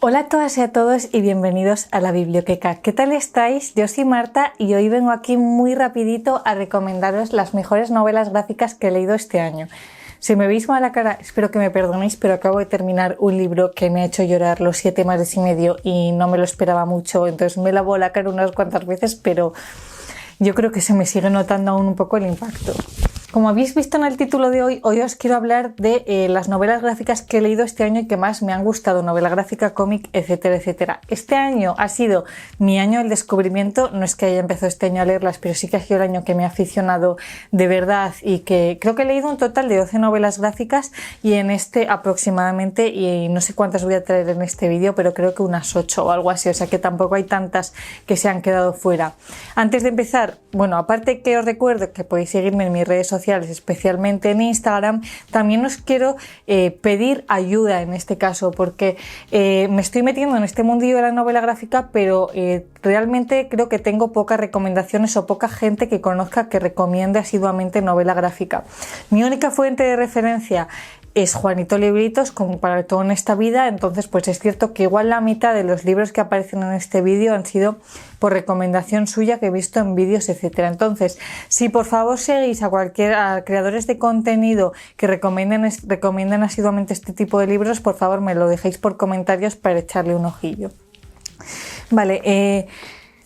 Hola a todas y a todos y bienvenidos a la Biblioteca. ¿Qué tal estáis? Yo soy Marta y hoy vengo aquí muy rapidito a recomendaros las mejores novelas gráficas que he leído este año. Si me veis mala cara, espero que me perdonéis, pero acabo de terminar un libro que me ha hecho llorar los 7 mares y medio y no me lo esperaba mucho, entonces me lavó la cara unas cuantas veces, pero yo creo que se me sigue notando aún un poco el impacto. Como habéis visto en el título de hoy os quiero hablar de las novelas gráficas que he leído este año y que más me han gustado, novela gráfica, cómic, etcétera, etcétera. Este año ha sido mi año del descubrimiento, no es que haya empezado este año a leerlas, pero sí que ha sido el año que me he aficionado de verdad y que creo que he leído un total de 12 novelas gráficas y en este aproximadamente, y no sé cuántas voy a traer en este vídeo, pero creo que unas 8 o algo así, o sea que tampoco hay tantas que se han quedado fuera. Antes de empezar, bueno, aparte que os recuerdo que podéis seguirme en mis redes sociales, especialmente en Instagram, también os quiero pedir ayuda en este caso, porque me estoy metiendo en este mundillo de la novela gráfica, pero realmente creo que tengo pocas recomendaciones o poca gente que conozca que recomiende asiduamente novela gráfica. Mi única fuente de referencia es Juanito Libritos, como para todo en esta vida, entonces pues es cierto que igual la mitad de los libros que aparecen en este vídeo han sido por recomendación suya que he visto en vídeos, etcétera. Entonces, si por favor seguís a creadores de contenido que recomienden asiduamente este tipo de libros, por favor me lo dejéis por comentarios para echarle un ojillo. Vale,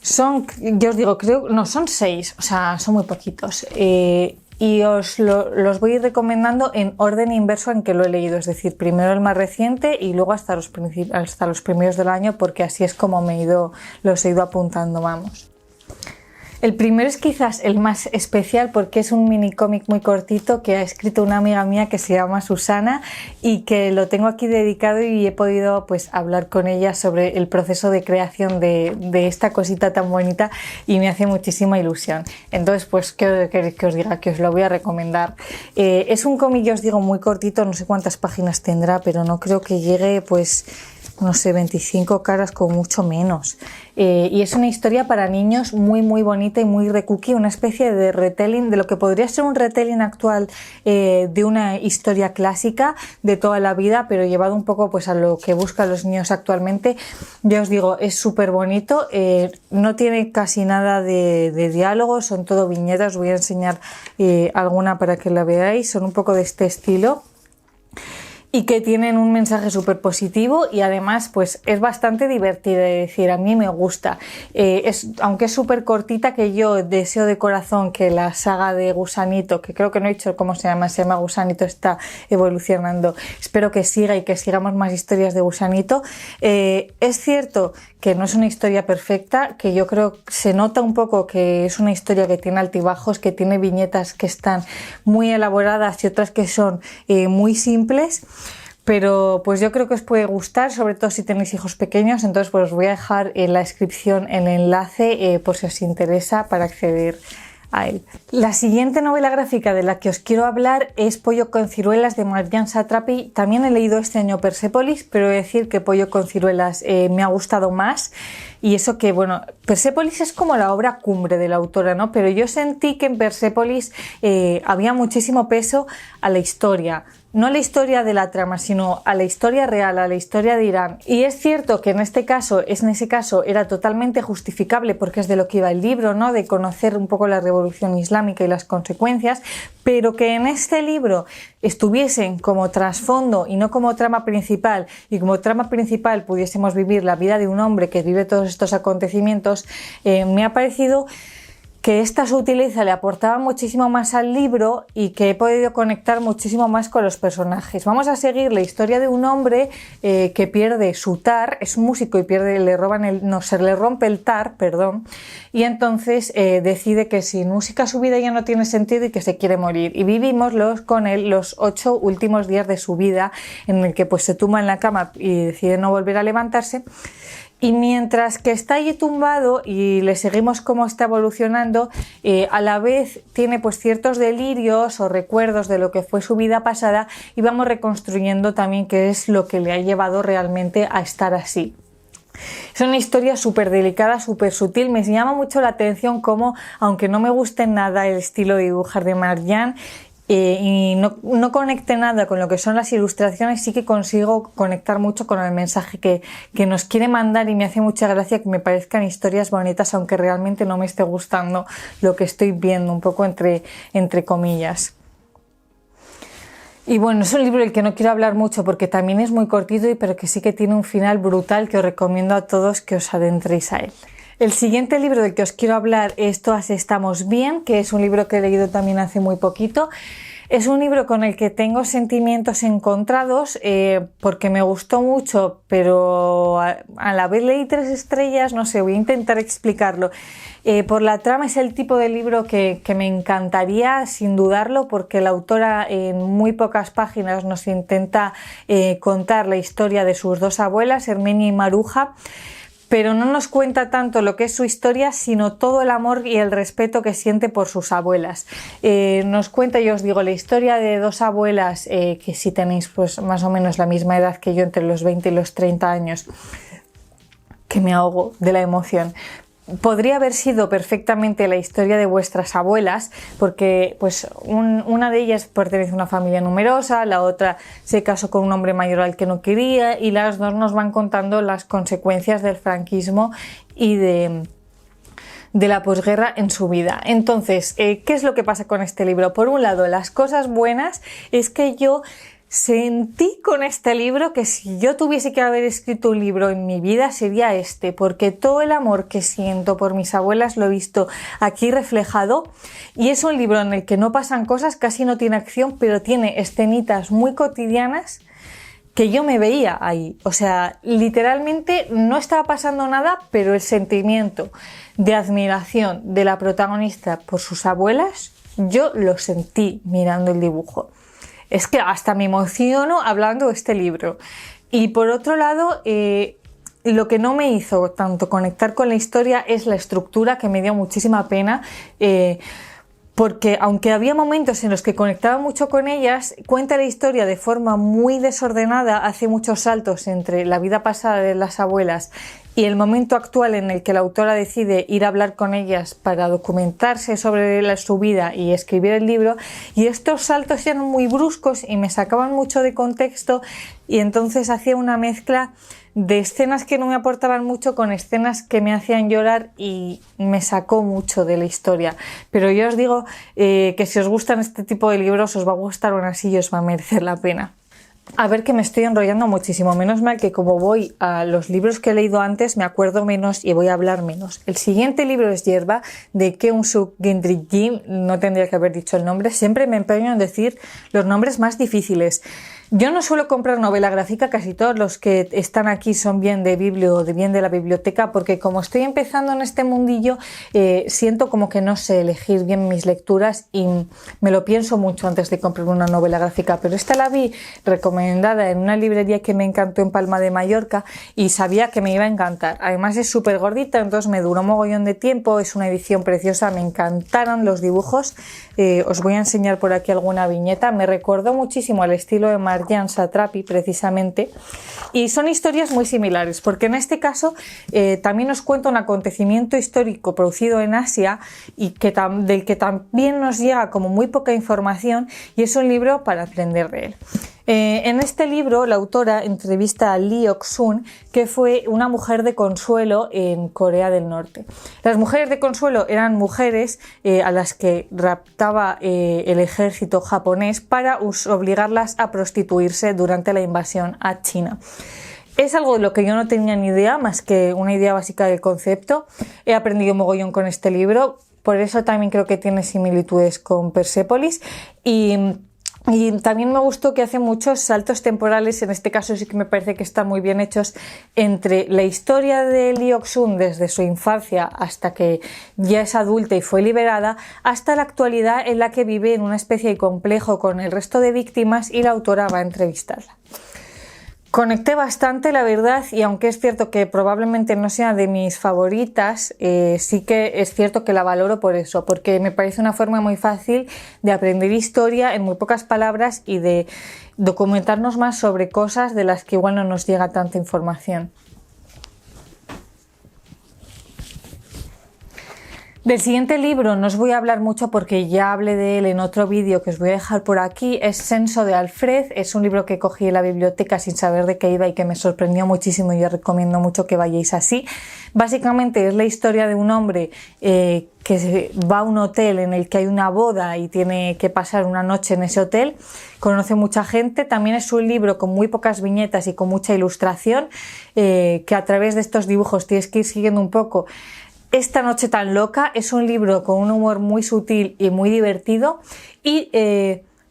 yo os digo, son 6, o sea, son muy poquitos. Y los voy a ir recomendando en orden inverso en que lo he leído, es decir, primero el más reciente y luego hasta los primeros del año, porque así es como los he ido apuntando, vamos. El primero es quizás el más especial porque es un mini cómic muy cortito que ha escrito una amiga mía que se llama Susana y que lo tengo aquí dedicado y he podido pues hablar con ella sobre el proceso de creación de esta cosita tan bonita y me hace muchísima ilusión. Entonces pues ¿qué queréis que os diga? Que os lo voy a recomendar. Es un cómic, ya os digo, muy cortito, no sé cuántas páginas tendrá, pero no creo que llegue pues no sé, 25 caras con mucho menos. Y es una historia para niños muy muy bonita y muy recuqui, una especie de retelling, de lo que podría ser un retelling actual de una historia clásica de toda la vida, pero llevado un poco pues a lo que buscan los niños actualmente. Ya os digo, es súper bonito, no tiene casi nada de diálogos, son todo viñetas, os voy a enseñar alguna para que la veáis, son un poco de este estilo. Y que tienen un mensaje súper positivo y además pues es bastante divertido, es decir, a mí me gusta. Aunque es súper cortita, que yo deseo de corazón que la saga de Gusanito, que creo que no he dicho cómo se llama Gusanito, está evolucionando. Espero que siga y que sigamos más historias de Gusanito. Es cierto que no es una historia perfecta, que yo creo que se nota un poco que es una historia que tiene altibajos, que tiene viñetas que están muy elaboradas y otras que son muy simples. Pero pues yo creo que os puede gustar, sobre todo si tenéis hijos pequeños, entonces pues os voy a dejar en la descripción el enlace por si os interesa para acceder a él. La siguiente novela gráfica de la que os quiero hablar es Pollo con ciruelas de Marjane Satrapi. También he leído este año Persépolis, pero he de decir que Pollo con ciruelas me ha gustado más. Y eso que, bueno, Persépolis es como la obra cumbre de la autora, ¿no? Pero yo sentí que en Persépolis había muchísimo peso a la historia. No a la historia de la trama, sino a la historia real, a la historia de Irán. Y es cierto que en ese caso era totalmente justificable porque es de lo que iba el libro, ¿no? De conocer un poco la revolución islámica y las consecuencias, pero que en este libro estuviesen como trasfondo y no como trama principal, y como trama principal pudiésemos vivir la vida de un hombre que vive todos estos acontecimientos, me ha parecido que esta sutileza le aportaba muchísimo más al libro y que he podido conectar muchísimo más con los personajes. Vamos a seguir la historia de un hombre que pierde su tar, es un músico y se le rompe el tar, y entonces decide que sin música su vida ya no tiene sentido y que se quiere morir. Y vivimos con él los 8 últimos días de su vida, en el que pues se tumba en la cama y decide no volver a levantarse. Y mientras que está allí tumbado y le seguimos cómo está evolucionando, a la vez tiene pues ciertos delirios o recuerdos de lo que fue su vida pasada y vamos reconstruyendo también qué es lo que le ha llevado realmente a estar así. Es una historia súper delicada, súper sutil. Me llama mucho la atención cómo, aunque no me guste nada el estilo de dibujar de Marjane, y no conecte nada con lo que son las ilustraciones, sí que consigo conectar mucho con el mensaje que nos quiere mandar, y me hace mucha gracia que me parezcan historias bonitas, aunque realmente no me esté gustando lo que estoy viendo, un poco entre comillas. Y bueno, es un libro del que no quiero hablar mucho porque también es muy cortito, pero que sí que tiene un final brutal que os recomiendo a todos que os adentréis a él. El siguiente libro del que os quiero hablar es Todas estamos bien, que es un libro que he leído también hace muy poquito. Es un libro con el que tengo sentimientos encontrados porque me gustó mucho, pero a la vez leí 3 estrellas, no sé, voy a intentar explicarlo. Por la trama es el tipo de libro que me encantaría, sin dudarlo, porque la autora en muy pocas páginas nos intenta contar la historia de sus 2 abuelas, Herminia y Maruja, pero no nos cuenta tanto lo que es su historia, sino todo el amor y el respeto que siente por sus abuelas. Nos cuenta, yo os digo, la historia de 2 abuelas que si tenéis pues más o menos la misma edad que yo, entre los 20 y los 30 años, que me ahogo de la emoción. Podría haber sido perfectamente la historia de vuestras abuelas, porque pues una de ellas pertenece a una familia numerosa, la otra se casó con un hombre mayor al que no quería, y las 2 nos van contando las consecuencias del franquismo y de la posguerra en su vida. Entonces, ¿qué es lo que pasa con este libro? Por un lado, las cosas buenas es que yo sentí con este libro que si yo tuviese que haber escrito un libro en mi vida sería este, porque todo el amor que siento por mis abuelas lo he visto aquí reflejado, y es un libro en el que no pasan cosas, casi no tiene acción, pero tiene escenitas muy cotidianas que yo me veía ahí. O sea, literalmente no estaba pasando nada, pero el sentimiento de admiración de la protagonista por sus abuelas, yo lo sentí mirando el dibujo. Es que hasta me emociono hablando de este libro. Y por otro lado, lo que no me hizo tanto conectar con la historia es la estructura, que me dio muchísima pena, porque aunque había momentos en los que conectaba mucho con ellas, cuenta la historia de forma muy desordenada, hace muchos saltos entre la vida pasada de las abuelas y el momento actual en el que la autora decide ir a hablar con ellas para documentarse sobre su vida y escribir el libro, y estos saltos eran muy bruscos y me sacaban mucho de contexto, y entonces hacía una mezcla de escenas que no me aportaban mucho con escenas que me hacían llorar, y me sacó mucho de la historia. Pero yo os digo que si os gustan este tipo de libros os va a gustar aún así y os va a merecer la pena. A ver, que me estoy enrollando muchísimo, menos mal que como voy a los libros que he leído antes me acuerdo menos y voy a hablar menos. El siguiente libro es Hierba, de Keum-Suk Gendry-Jim, no tendría que haber dicho el nombre, siempre me empeño en decir los nombres más difíciles. Yo no suelo comprar novela gráfica, casi todos los que están aquí son bien de biblio o bien de la biblioteca, porque como estoy empezando en este mundillo, siento como que no sé elegir bien mis lecturas y me lo pienso mucho antes de comprar una novela gráfica, pero esta la vi recomendada en una librería que me encantó en Palma de Mallorca y sabía que me iba a encantar. Además es súper gordita, entonces me duró mogollón de tiempo, es una edición preciosa, me encantaron los dibujos. Os voy a enseñar por aquí alguna viñeta, me recordó muchísimo al estilo de Marjane Satrapi precisamente, y son historias muy similares, porque en este caso también os cuento un acontecimiento histórico producido en Asia y del que también nos llega como muy poca información, y es un libro para aprender de él. En este libro la autora entrevista a Lee Ok-sun, que fue una mujer de consuelo en Corea del Norte. Las mujeres de consuelo eran mujeres a las que raptaba el ejército japonés para obligarlas a prostituirse durante la invasión a China. Es algo de lo que yo no tenía ni idea, más que una idea básica del concepto. He aprendido mogollón con este libro, por eso también creo que tiene similitudes con Persepolis, y también me gustó que hace muchos saltos temporales, en este caso sí que me parece que están muy bien hechos, entre la historia de Lee Ok-sun desde su infancia hasta que ya es adulta y fue liberada, hasta la actualidad en la que vive en una especie de complejo con el resto de víctimas, y la autora va a entrevistarla. Conecté bastante, la verdad, y aunque es cierto que probablemente no sea de mis favoritas, sí que es cierto que la valoro por eso, porque me parece una forma muy fácil de aprender historia en muy pocas palabras y de documentarnos más sobre cosas de las que igual no nos llega tanta información. Del siguiente libro no os voy a hablar mucho porque ya hablé de él en otro vídeo que os voy a dejar por aquí. Es Censo de Alfred. Es un libro que cogí en la biblioteca sin saber de qué iba y que me sorprendió muchísimo y os recomiendo mucho que vayáis así. Básicamente es la historia de un hombre que va a un hotel en el que hay una boda y tiene que pasar una noche en ese hotel. Conoce mucha gente. También es un libro con muy pocas viñetas y con mucha ilustración, que a través de estos dibujos tienes que ir siguiendo un poco esta noche tan loca. Es un libro con un humor muy sutil y muy divertido y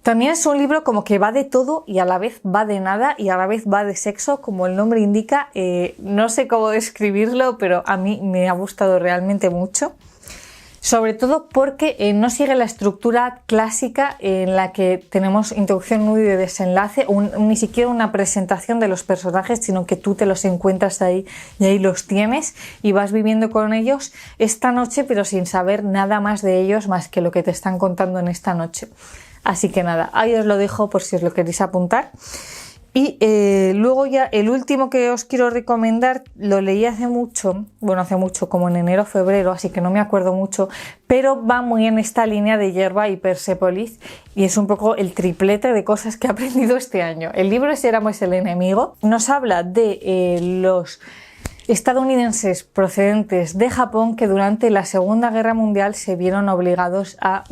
también es un libro como que va de todo y a la vez va de nada y a la vez va de sexo, como el nombre indica. No sé cómo describirlo, pero a mí me ha gustado realmente mucho. Sobre todo porque no sigue la estructura clásica en la que tenemos introducción, nudo y desenlace, ni siquiera una presentación de los personajes, sino que tú te los encuentras ahí y ahí los tienes y vas viviendo con ellos esta noche, pero sin saber nada más de ellos más que lo que te están contando en esta noche. Así que nada, ahí os lo dejo por si os lo queréis apuntar. Y luego ya el último que os quiero recomendar lo leí hace mucho, como en enero o febrero, así que no me acuerdo mucho, pero va muy en esta línea de Yerba y Persépolis y es un poco el triplete de cosas que he aprendido este año. El libro es Éramos el enemigo, nos habla de los estadounidenses procedentes de Japón que durante la Segunda Guerra Mundial se vieron obligados a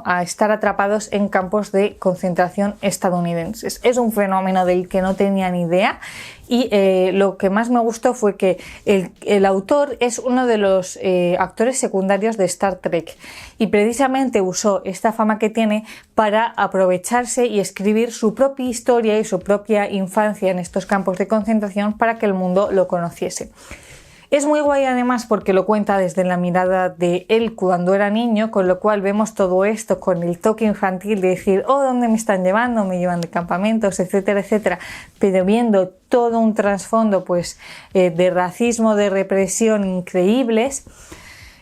a estar atrapados en campos de concentración estadounidenses. Es un fenómeno del que no tenía ni idea y lo que más me gustó fue que el autor es uno de los actores secundarios de Star Trek y precisamente usó esta fama que tiene para aprovecharse y escribir su propia historia y su propia infancia en estos campos de concentración para que el mundo lo conociese. Es muy guay además porque lo cuenta desde la mirada de él cuando era niño, con lo cual vemos todo esto con el toque infantil de decir, oh, ¿dónde me están llevando? Me llevan de campamentos, etcétera, etcétera, pero viendo todo un trasfondo de racismo, de represión increíbles.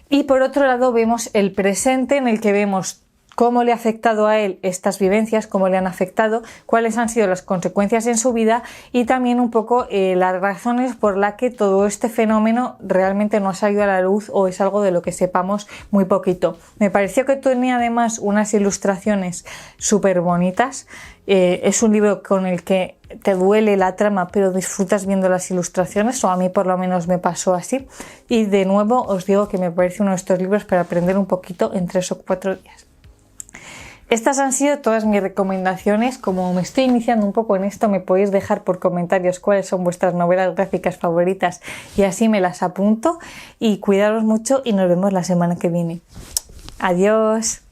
Y por otro lado vemos el presente en el que vemos cómo le ha afectado a él estas vivencias, cómo le han afectado, cuáles han sido las consecuencias en su vida y también un poco las razones por las que todo este fenómeno realmente no ha salido a la luz o es algo de lo que sepamos muy poquito. Me pareció que tenía además unas ilustraciones súper bonitas. Es un libro con el que te duele la trama pero disfrutas viendo las ilustraciones, o a mí por lo menos me pasó así. Y de nuevo os digo que me parece uno de estos libros para aprender un poquito en 3 o 4 días. Estas han sido todas mis recomendaciones. Como me estoy iniciando un poco en esto, me podéis dejar por comentarios cuáles son vuestras novelas gráficas favoritas y así me las apunto. Y cuidaros mucho y nos vemos la semana que viene. Adiós.